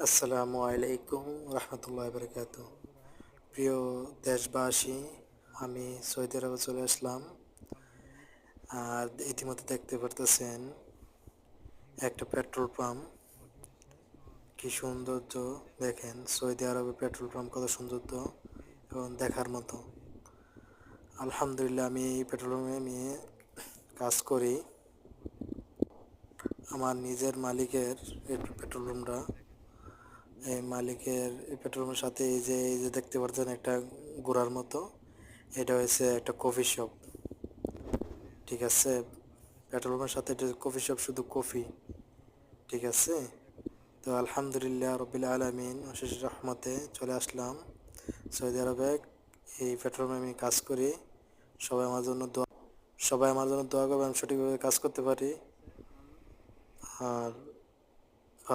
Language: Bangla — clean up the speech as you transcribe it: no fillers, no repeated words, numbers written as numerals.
আসসালামু আলাইকুম রহমতুল্লাহ বরকাত। প্রিয় দেশবাসী, আমি সৌদি আরবে চলে আসলাম। আর ইতিমধ্যে দেখতে পারতেছেন একটা পেট্রোল পাম্প, কি সৌন্দর্য! দেখেন সৌদি আরবে পেট্রোল পাম্প কত সৌন্দর্য এবং দেখার মতো। আলহামদুলিল্লাহ, আমি এই পেট্রোল পাম্পে আমি কাজ করি। আমার নিজের মালিকের এই পেট্রোল পাম্পটা, এই মালিকের এই পেট্রোল পাম্পের সাথে এই যে দেখতে পাচ্ছেন একটা ঘোড়ার মতো, এটা হয়েছে একটা কফি শপ। ঠিক আছে, পেট্রোল পাম্পের সাথে এটা কফি শপ, শুধু কফি। ঠিক আছে, তো আলহামদুলিল্লাহ রবিল আলমিন অশেষ রহমতে চলে আসলাম সৌদি আরবে। এই পেট্রোল পাম্পে আমি কাজ করি। সবাই আমার জন্য দোয়া করবে, আমি সঠিকভাবে কাজ করতে পারি। আর